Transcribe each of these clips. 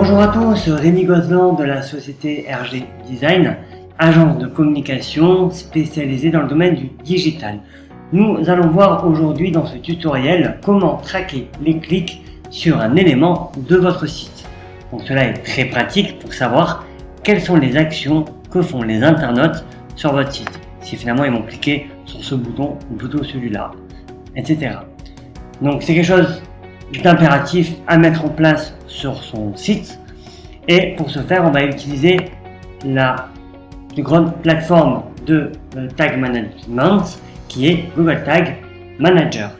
Bonjour à tous, Rémi Gozlan de la société RG Design, agence de communication spécialisée dans le domaine du digital. Nous allons voir aujourd'hui dans ce tutoriel comment traquer les clics sur un élément de votre site. Donc cela est très pratique pour savoir quelles sont les actions que font les internautes sur votre site. Si finalement ils vont cliquer sur ce bouton ou plutôt celui-là, etc. Donc c'est quelque chose d'impératif à mettre en place sur son site, et pour ce faire on va utiliser la plus grande plateforme de tag management qui est Google Tag Manager.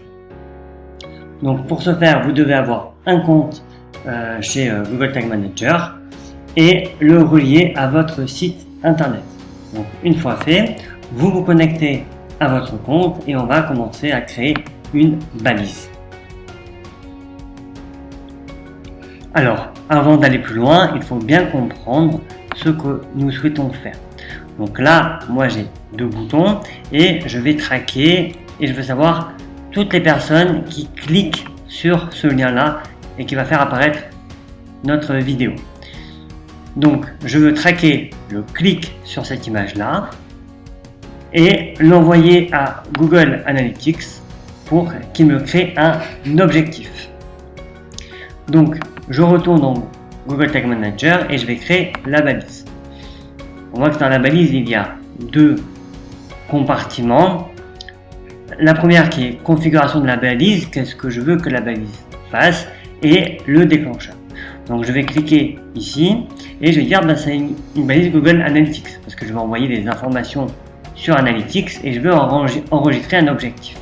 Donc pour ce faire vous devez avoir un compte chez Google Tag Manager et le relier à votre site internet. Donc une fois fait, vous vous connectez à votre compte et on va commencer à créer une balise. Alors, avant d'aller plus loin, il faut bien comprendre ce que nous souhaitons faire. Donc là, moi j'ai deux boutons et je vais traquer et je veux savoir toutes les personnes qui cliquent sur ce lien-là et qui va faire apparaître notre vidéo. Donc, je veux traquer le clic sur cette image-là et l'envoyer à Google Analytics pour qu'il me crée un objectif. Donc, je retourne dans Google Tag Manager et je vais créer la balise. On voit que dans la balise, il y a deux compartiments. La première qui est configuration de la balise, qu'est-ce que je veux que la balise fasse, et le déclencheur. Donc, je vais cliquer ici et je vais dire c'est une balise Google Analytics parce que je vais envoyer des informations sur Analytics et je veux enregistrer un objectif.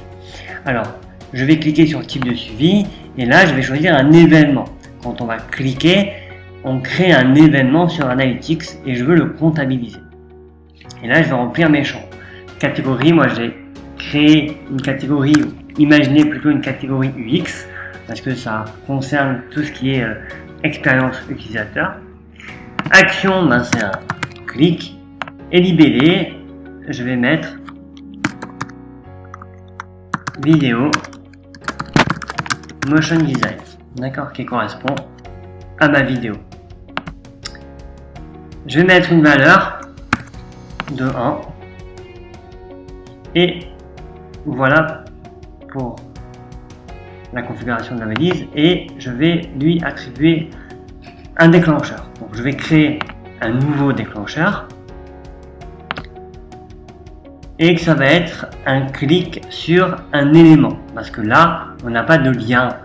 Alors, je vais cliquer sur type de suivi et là, je vais choisir un événement. Quand on va cliquer, on crée un événement sur Analytics et je veux le comptabiliser. Et là, je vais remplir mes champs. Catégorie, moi j'ai créé une catégorie, imaginez plutôt une catégorie UX, parce que ça concerne tout ce qui est expérience utilisateur. Action, c'est un clic. Et libellé, je vais mettre vidéo, motion design. D'accord, qui correspond à ma vidéo. Je vais mettre une valeur de 1 et voilà pour la configuration de la balise et je vais lui attribuer un déclencheur. Donc je vais créer un nouveau déclencheur et que ça va être un clic sur un élément parce que là on n'a pas de lien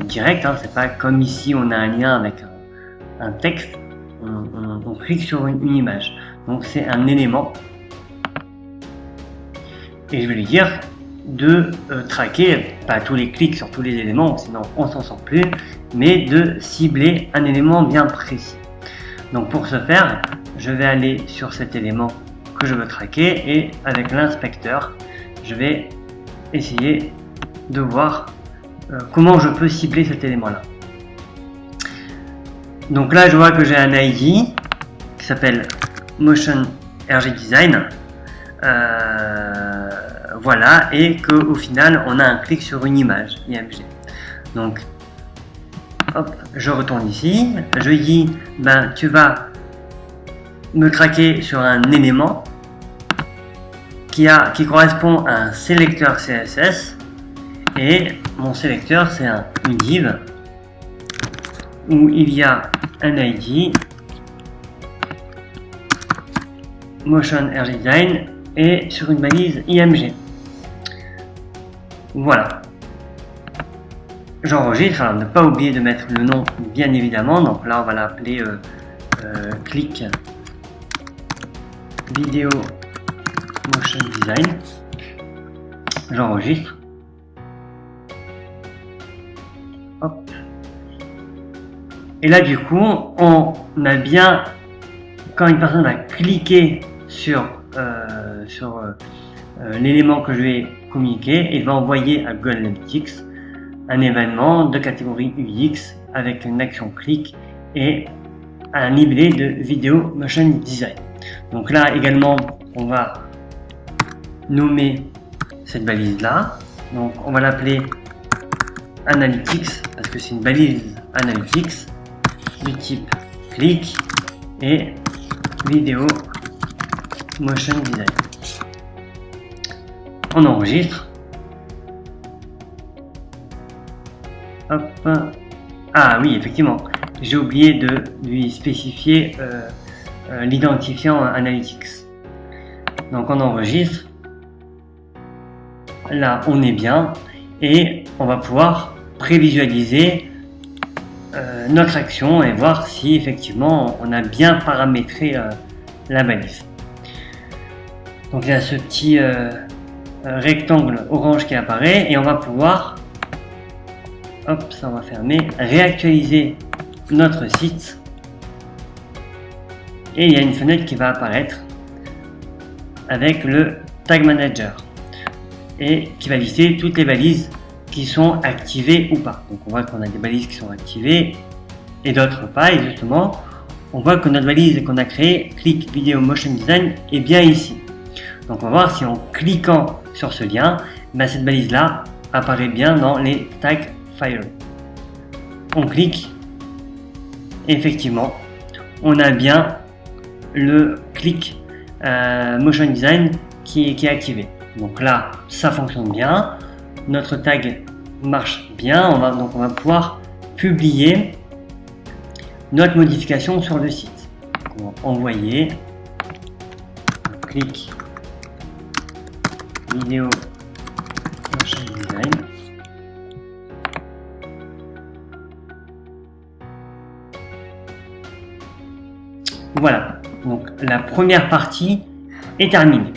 direct, c'est pas comme ici on a un lien avec un texte, on clique sur une image, donc c'est un élément et je vais lui dire de traquer pas tous les clics sur tous les éléments sinon on s'en sort plus, mais de cibler un élément bien précis. Donc pour ce faire je vais aller sur cet élément que je veux traquer et avec l'inspecteur je vais essayer de voir comment je peux cibler cet élément là. Donc là je vois que j'ai un ID qui s'appelle Motion RG Design, voilà, et qu'au final on a un clic sur une image IMG. Donc hop, je retourne ici, je dis tu vas me traquer sur un élément qui correspond à un sélecteur CSS. Et mon sélecteur c'est une div où il y a un ID Motion RG Design et sur une balise IMG. Voilà. J'enregistre, alors ne pas oublier de mettre le nom bien évidemment. Donc là on va l'appeler clic vidéo motion design. J'enregistre. Hop. Et là du coup on a bien, quand une personne va cliquer sur l'élément que je vais communiquer, il va envoyer à Google Analytics un événement de catégorie UX avec une action clic et un libellé de vidéo motion design. Donc là également on va nommer cette balise là, donc on va l'appeler Analytics parce que c'est une balise Analytics du type click et vidéo motion design. On enregistre. Hop. Ah oui, effectivement, j'ai oublié de lui spécifier l'identifiant Analytics. Donc on enregistre. Là, on est bien et on va pouvoir prévisualiser notre action et voir si effectivement on a bien paramétré la balise. Donc il y a ce petit rectangle orange qui apparaît et on va pouvoir, hop, ça on va fermer, réactualiser notre site et il y a une fenêtre qui va apparaître avec le Tag Manager et qui va lister toutes les balises qui sont activées ou pas. Donc on voit qu'on a des balises qui sont activées et d'autres pas, et justement on voit que notre balise qu'on a créée, click vidéo motion design, est bien ici. Donc on va voir si en cliquant sur ce lien, cette balise là apparaît bien dans les tag files. On clique, effectivement on a bien le click motion design qui est activé. Donc là ça fonctionne bien, notre tag marche bien, on va pouvoir publier notre modification sur le site. Donc on va envoyer, on clique vidéo motion design. Voilà, donc la première partie est terminée.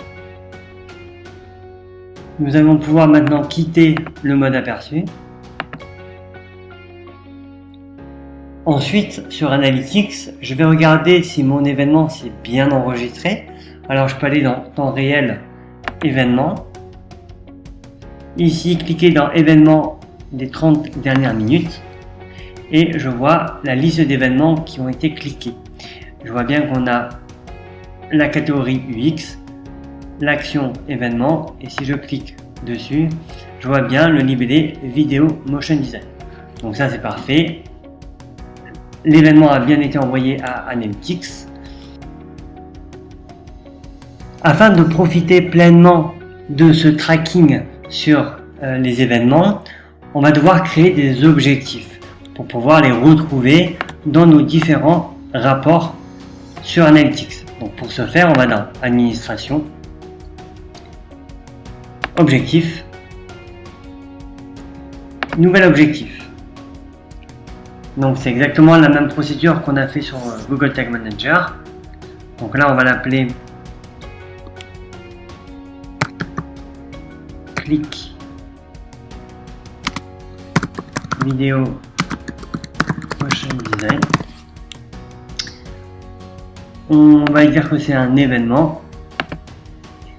Nous allons pouvoir maintenant quitter le mode aperçu. Ensuite, sur Analytics, je vais regarder si mon événement s'est bien enregistré. Alors, je peux aller dans temps réel, événement. Ici, cliquer dans événements des 30 dernières minutes. Et je vois la liste d'événements qui ont été cliqués. Je vois bien qu'on a la catégorie UX, l'action événement, et si je clique dessus, je vois bien le libellé vidéo motion design. Donc ça c'est parfait. L'événement a bien été envoyé à Analytics. Afin de profiter pleinement de ce tracking sur les événements, on va devoir créer des objectifs pour pouvoir les retrouver dans nos différents rapports sur Analytics. Donc pour ce faire, on va dans Administration, Objectif, Nouvel objectif. Donc c'est exactement la même procédure qu'on a fait sur Google Tag Manager. Donc là on va l'appeler click vidéo motion design. On va dire que c'est un événement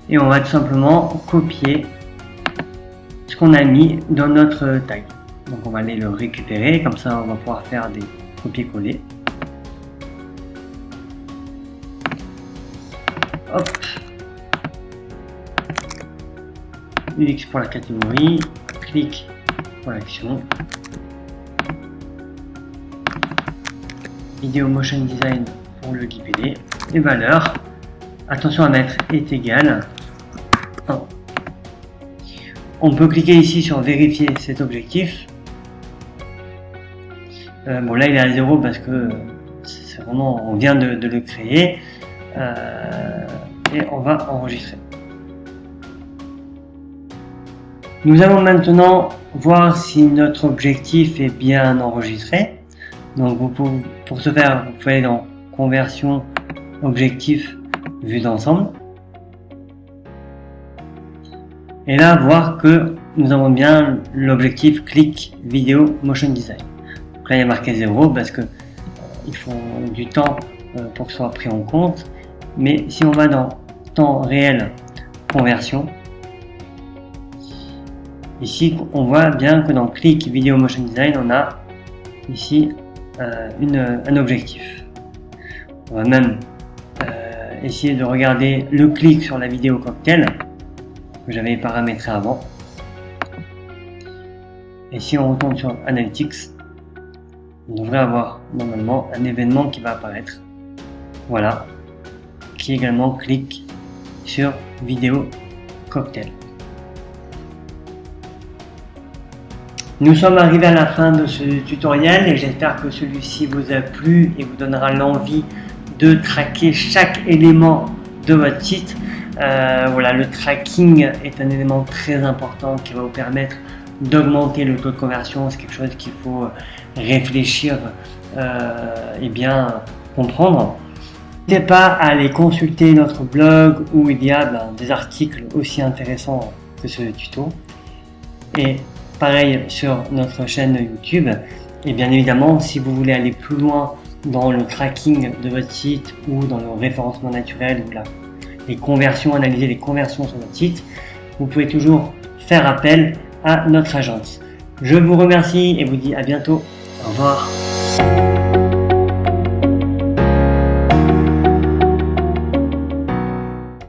et on va tout simplement copier ce qu'on a mis dans notre tag. Donc on va aller le récupérer, comme ça on va pouvoir faire des copier-coller. Hop. UX pour la catégorie, clic pour l'action, vidéo motion design pour le libellé, et valeur, attention à mettre est égal 1. On peut cliquer ici sur vérifier cet objectif. Bon là il est à 0 parce que c'est vraiment, on vient de le créer, et on va enregistrer. Nous allons maintenant voir si notre objectif est bien enregistré. Donc pour ce faire, vous pouvez aller dans conversion objectif vue d'ensemble. Et là, voir que nous avons bien l'objectif click vidéo motion design. Donc là, il y a marqué 0 parce que il faut du temps pour que ce soit pris en compte. Mais si on va dans temps réel conversion, ici on voit bien que dans click vidéo motion design, on a ici un objectif. On va même essayer de regarder le clic sur la vidéo cocktail que j'avais paramétré avant. Et si on retourne sur Analytics, on devrait avoir normalement un événement qui va apparaître. Voilà, qui également clique sur vidéo cocktail. Nous sommes arrivés à la fin de ce tutoriel et j'espère que celui-ci vous a plu et vous donnera l'envie de traquer chaque élément de votre site. Voilà, le tracking est un élément très important qui va vous permettre d'augmenter le taux de conversion. C'est quelque chose qu'il faut réfléchir et bien comprendre. N'hésitez pas à aller consulter notre blog où il y a des articles aussi intéressants que ce tuto. Et pareil sur notre chaîne YouTube. Et bien évidemment, si vous voulez aller plus loin dans le tracking de votre site ou dans le référencement naturel ou les conversions, analyser les conversions sur votre site, vous pouvez toujours faire appel à notre agence. Je vous remercie et vous dis à bientôt. Au revoir.